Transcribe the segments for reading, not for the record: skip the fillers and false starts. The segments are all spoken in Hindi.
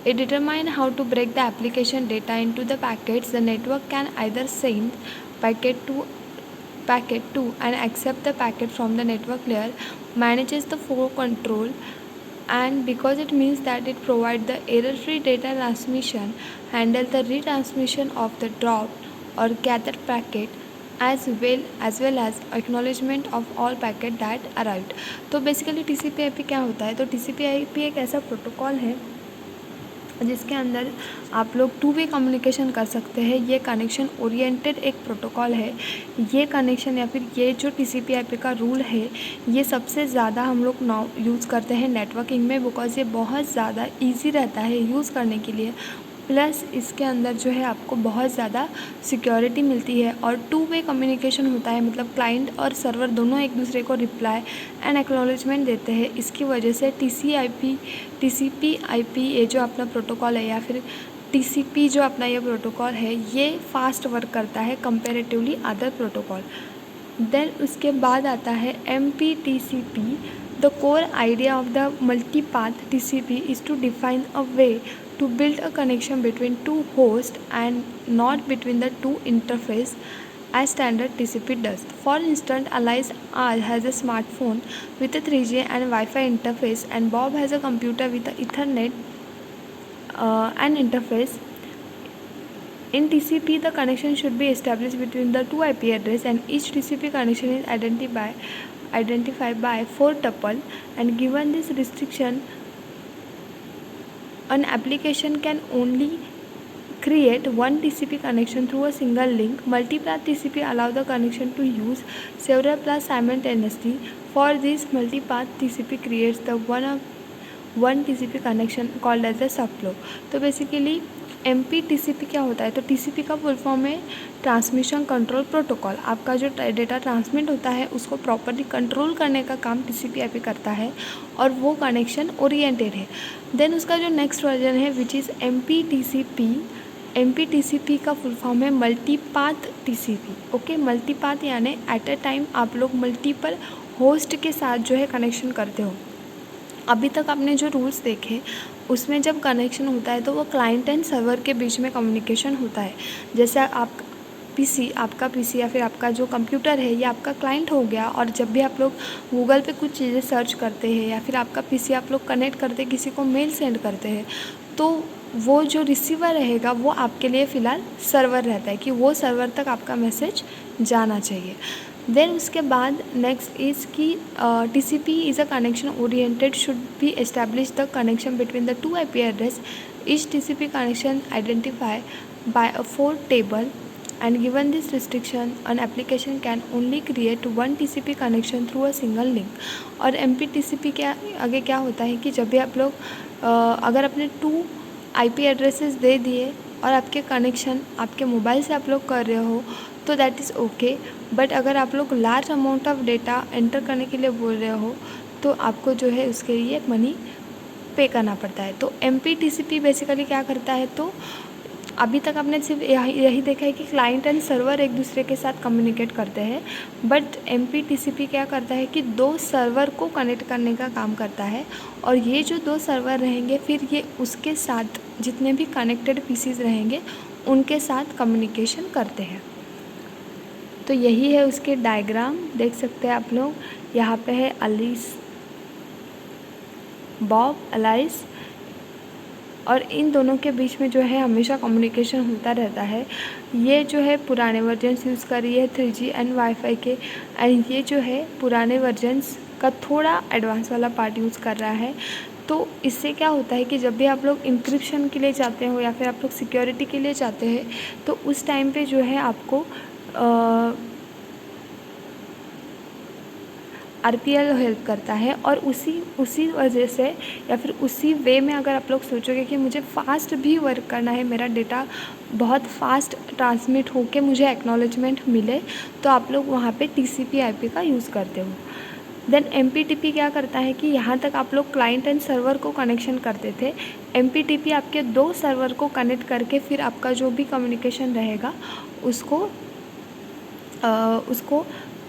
It determines how to break the application data into the packets. The network can either send packet to and accept the packet from the network layer, manages the flow control, and because it means that it provides the error-free data transmission, handle the retransmission of the dropped or gathered packet, as well as acknowledgement of all packet that arrived. तो बेसिकली TCP/IP क्या होता है? तो TCP/IP एक ऐसा प्रोटोकॉल है जिसके अंदर आप लोग टू वे कम्युनिकेशन कर सकते हैं। ये कनेक्शन ओरिएंटेड एक प्रोटोकॉल है। ये कनेक्शन या फिर ये जो TCP/IP का रूल है, ये सबसे ज़्यादा हम लोग नाउ यूज़ करते हैं नेटवर्किंग में, बिकॉज़ ये बहुत ज़्यादा इजी रहता है यूज़ करने के लिए। प्लस इसके अंदर जो है आपको बहुत ज़्यादा सिक्योरिटी मिलती है और टू वे कम्युनिकेशन होता है, मतलब क्लाइंट और सर्वर दोनों एक दूसरे को रिप्लाई एंड एक्नॉलेजमेंट देते हैं। इसकी वजह से TCP/IP ये जो अपना प्रोटोकॉल है या फिर TCP जो अपना ये प्रोटोकॉल है, ये फास्ट वर्क करता है कंपेरेटिवली अदर प्रोटोकॉल। देन उसके बाद आता है MPTCP। The core idea of the multipath TCP is to define a way to build a connection between two hosts and not between the two interface as standard TCP does. For instance, Alice R has a smartphone with a 3G and Wi-Fi interface, and Bob has a computer with an Ethernet and interface. In TCP, the connection should be established between the two IP addresses, and each TCP connection is identified by 4 tuple. And given this restriction, an application can only create one TCP connection through a single link. Multipath TCP allows the connection to use several paths simultaneously. For this, multipath TCP creates the one TCP connection called as a subflow. तो बेसिकली MPTCP क्या होता है? तो TCP का फुल फॉर्म है ट्रांसमिशन कंट्रोल प्रोटोकॉल। आपका जो डेटा ट्रांसमिट होता है उसको प्रॉपरली कंट्रोल करने का काम TCP/IP करता है और वो कनेक्शन ओरिएंटेड है। देन उसका जो नेक्स्ट वर्जन है विच इज़ MPTCP। MPTCP का फुल फॉर्म है मल्टीपाथ TCP। ओके, मल्टीपाथ यानी एट अ टाइम आप लोग मल्टीपल होस्ट के साथ जो है कनेक्शन करते हो। अभी तक आपने जो रूल्स देखे उसमें जब कनेक्शन होता है तो वो क्लाइंट एंड सर्वर के बीच में कम्युनिकेशन होता है। जैसे आपका पीसी या फिर आपका जो कंप्यूटर है ये आपका क्लाइंट हो गया, और जब भी आप लोग गूगल पे कुछ चीज़ें सर्च करते हैं या फिर आपका पीसी आप लोग कनेक्ट करते किसी को मेल सेंड करते हैं, तो वो जो रिसीवर रहेगा वो आपके लिए फ़िलहाल सर्वर रहता है कि वो सर्वर तक आपका मैसेज जाना चाहिए। देन उसके बाद नेक्स्ट इज़ कि TCP is a connection oriented should be establish the connection between the two IP address. Each TCP connection identify bye a 4 table, and given this restriction, an application can only create one TCP connection through a single link. और MPTCP के आगे क्या होता है कि जब भी आप लोग अगर अपने 2 IP एड्रेसेस दे दिए और आपके कनेक्शन आपके मोबाइल से आप लोग कर रहे हो तो दैट इज़ ओके, बट अगर आप लोग large amount of data enter करने के लिए बोल रहे हो तो आपको जो है उसके लिए मनी पे करना पड़ता है। तो MPTCP बेसिकली क्या करता है, तो अभी तक आपने सिर्फ यही देखा है कि क्लाइंट एंड सर्वर एक दूसरे के साथ कम्युनिकेट करते हैं, बट MPTCP क्या करता है कि 2 सर्वर को कनेक्ट करने का काम करता है, और ये जो 2 सर्वर रहेंगे फिर ये उसके साथ जितने भी कनेक्टेड पीसीज रहेंगे उनके साथ कम्युनिकेशन करते हैं। तो यही है उसके डायग्राम, देख सकते हैं आप लोग। यहाँ पे है बॉब अलाइस, और इन दोनों के बीच में जो है हमेशा कम्युनिकेशन होता रहता है। ये जो है पुराने वर्जन्स यूज़ कर रही है 3G एंड वाईफाई के, एंड ये जो है पुराने वर्जन्स का थोड़ा एडवांस वाला पार्ट यूज़ कर रहा है। तो इससे क्या होता है कि जब भी आप लोग इंक्रिप्शन के लिए जाते हो या फिर आप लोग सिक्योरिटी के लिए जाते हैं तो उस टाइम पे जो है आपको RPL हेल्प करता है। और उसी वजह से या फिर उसी वे में अगर आप लोग सोचोगे कि मुझे फ़ास्ट भी वर्क करना है, मेरा डेटा बहुत फास्ट ट्रांसमिट होके मुझे एक्नॉलेजमेंट मिले, तो आप लोग वहाँ पे TCP/IP का यूज़ करते हो। देन MPTP क्या करता है कि यहाँ तक आप लोग क्लाइंट एंड सर्वर को कनेक्शन करते थे, MPTP आपके 2 सर्वर को कनेक्ट करके फिर आपका जो भी कम्युनिकेशन रहेगा उसको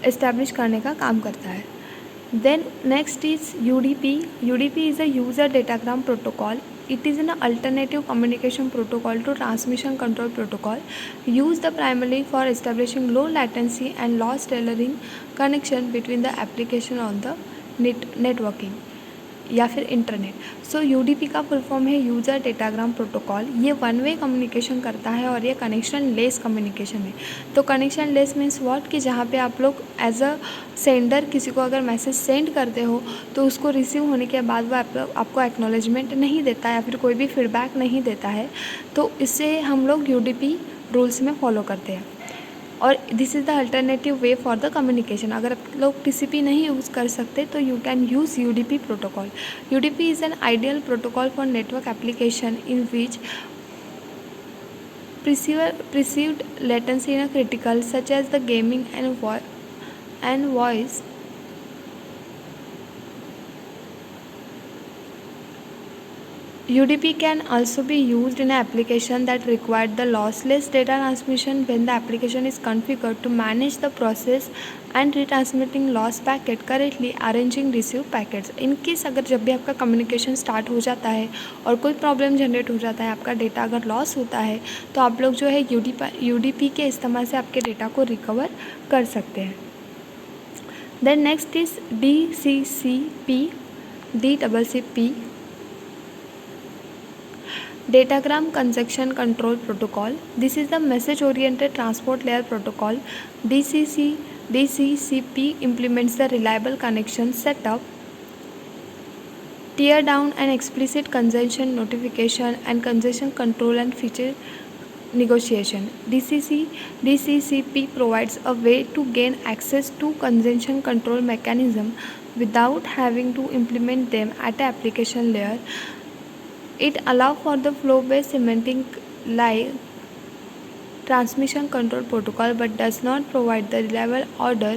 इस्टेब्लिश करने का काम करता है। Then next is UDP. UDP is a user datagram protocol. It is an alternative communication protocol to transmission control protocol, used primarily for establishing low latency and loss tolerant connection between the application on the networking या फिर इंटरनेट. सो यूडीपी का फुल फॉर्म है यूज़र डेटाग्राम प्रोटोकॉल. ये वन वे कम्युनिकेशन करता है और ये कनेक्शन लेस कम्युनिकेशन है. तो कनेक्शन लेस मीन्स व्हाट, कि जहाँ पे आप लोग एज अ सेंडर किसी को अगर मैसेज सेंड करते हो तो उसको रिसीव होने के बाद वो आपको एक्नॉलेजमेंट नहीं देता या फिर कोई भी फीडबैक नहीं देता है. तो इससे हम लोग यूडीपी रूल्स में फॉलो करते हैं. और this is the alternative way for the communication. अगर आप लोग टीसीपी नहीं यूज़ कर सकते तो you can use UDP protocol. UDP is an ideal protocol for network application in which perceived latency in a critical such as the gaming and voice UDP can also be used in an application that required the lossless data transmission when the application is configured to manage the process and retransmitting loss packet correctly arranging receive packets. In case अगर जब भी आपका कम्युनिकेशन स्टार्ट हो जाता है और कोई प्रॉब्लम जनरेट हो जाता है, आपका डेटा अगर लॉस होता है, तो आप लोग जो है यूडीपी के इस्तेमाल से आपके डेटा को रिकवर कर सकते हैं. Then next is DCCP Datagram Congestion Control Protocol. This is the Message Oriented Transport Layer Protocol. DCCP implements the reliable connection setup, tear down and explicit congestion notification and congestion control and feature negotiation. DCCP provides a way to gain access to congestion control mechanism without having to implement them at the application layer. It allows for the flow-based semantic like transmission control protocol but does not provide the reliable order